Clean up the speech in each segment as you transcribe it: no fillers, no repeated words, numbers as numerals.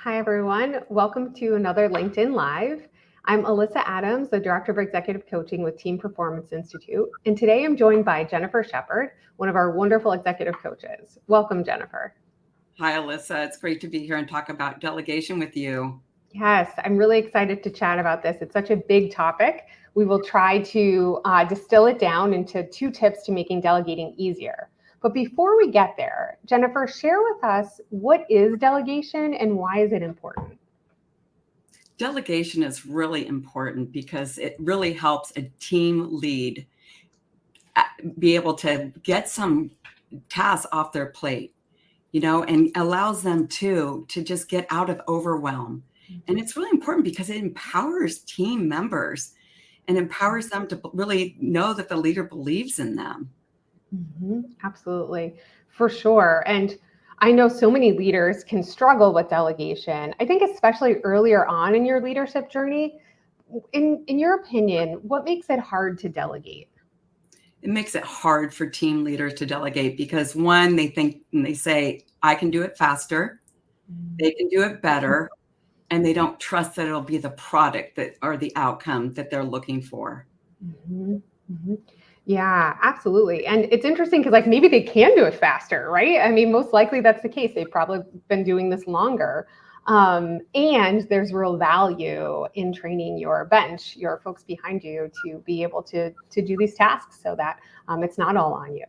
Hi, everyone. Welcome to another LinkedIn Live. I'm Alyssa Adams, the Director of Executive Coaching with Team Performance Institute. And today I'm joined by Jennifer Shepard, one of our wonderful executive coaches. Welcome, Jennifer. Hi, Alyssa. It's great to be here and talk about delegation with you. Yes, I'm really excited to chat about this. It's such a big topic. We will try to distill it down into 2 tips to making delegating easier. But before we get there, Jennifer, share with us what is delegation and why is it important? Delegation is really important because it really helps a team lead be able to get some tasks off their plate, and allows them to just get out of overwhelm. And it's really important because it empowers team members and empowers them to really know that the leader believes in them. Absolutely, for sure. And I know so many leaders can struggle with delegation. I think especially earlier on in your leadership journey. In your opinion, what makes it hard to delegate? It makes it hard for team leaders to delegate because one, they think and they say, I can do it faster, they can do it better, and they don't trust that it'll be the product that or the outcome that they're looking for. Mhm, mhm. Yeah, absolutely. And it's interesting because, like, maybe they can do it faster, right? I mean, most likely that's the case. They've probably been doing this longer. And there's real value in training your bench, your folks behind you, to be able to do these tasks so that it's not all on you.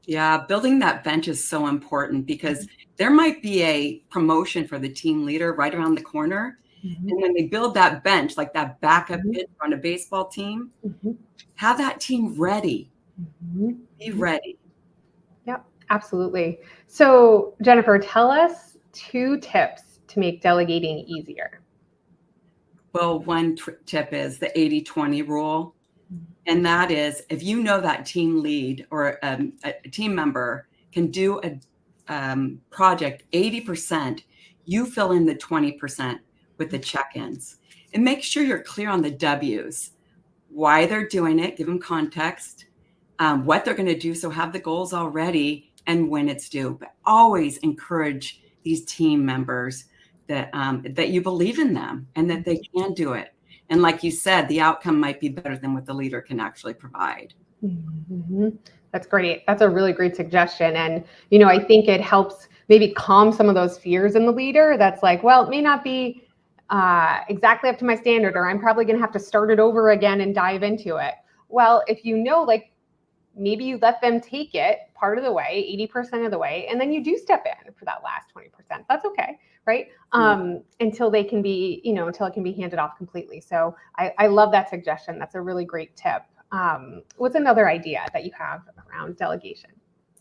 Yeah, building that bench is so important because there might be a promotion for the team leader right around the corner. Mhm, And when they build that bench, like that backup mhm, pitcher on a baseball team, mhm, have that team ready. mhm, Be mhm. ready. Yep, absolutely. So, Jennifer, tell us 2 tips to make delegating easier. Well, one tip is the 80-20 rule. And that is if you know that team lead or a team member can do a project 80%, you fill in the 20% with the check-ins. And make sure you're clear on the W's, why they're doing it, give them context, what they're going to do. So have the goals already and when it's due. But always encourage these team members that you believe in them and that they can do it. And like you said, the outcome might be better than what the leader can actually provide. Mhm. That's great. That's a really great suggestion. And, I think it helps maybe calm some of those fears in the leader that's like, well, it may not be exactly up to my standard, or I'm probably going to have to start it over again and dive into it. Well, if like, maybe you let them take it part of the way, 80% of the way, and then you do step in for that last 20%. That's okay, right? Until they can be, until it can be handed off completely. So I love that suggestion. That's a really great tip. What's another idea that you have around delegation?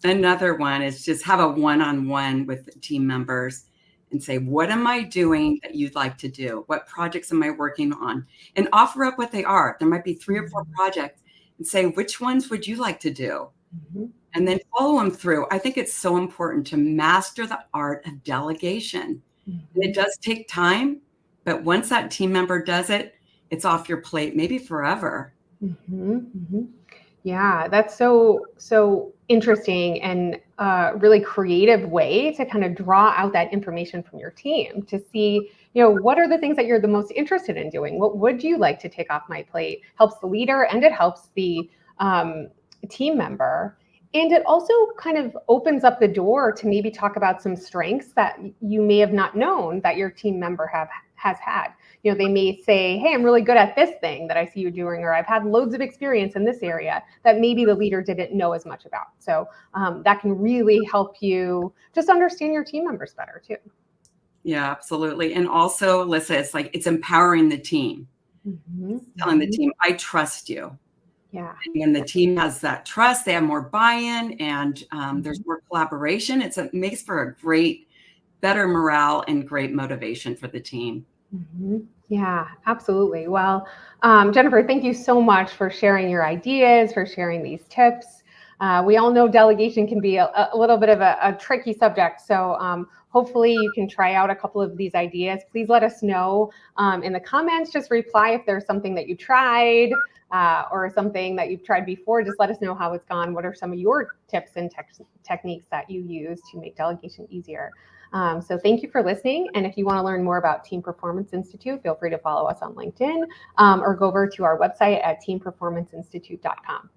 Another one is just have a one-on-one with team members and say, what am I doing that you'd like to do? What projects am I working on? And offer up what they are. There might be 3 or 4 projects and say, which ones would you like to do? Mm-hmm. And then follow them through. I think it's so important to master the art of delegation. And it does take time, but once that team member does it, it's off your plate, maybe forever. Mm-hmm. Mm-hmm. Yeah, that's so interesting and a really creative way to kind of draw out that information from your team to see, what are the things that you're the most interested in doing? What would you like to take off my plate? Helps the leader and it helps the team member. And it also kind of opens up the door to maybe talk about some strengths that you may have not known that your team member has had. They may say, hey, I'm really good at this thing that I see you doing, or I've had loads of experience in this area that maybe the leader didn't know as much about. So that can really help you just understand your team members better too. Yeah, absolutely. And also, Alyssa, it's like it's empowering the team, Mm-hmm. telling the Mm-hmm. team, I trust you. Yeah. And the team has that trust, they have more buy-in, and there's more collaboration. It makes for a better morale and great motivation for the team. Mm-hmm. Yeah, absolutely. Well, Jennifer, thank you so much for sharing your ideas, for sharing these tips. We all know delegation can be a little bit of a tricky subject. So hopefully you can try out a couple of these ideas. Please let us know in the comments. Just reply if there's something that you tried or something that you've tried before. Just let us know how it's gone. What are some of your tips and techniques that you use to make delegation easier? So thank you for listening. And if you want to learn more about Team Performance Institute, feel free to follow us on LinkedIn or go over to our website at teamperformanceinstitute.com.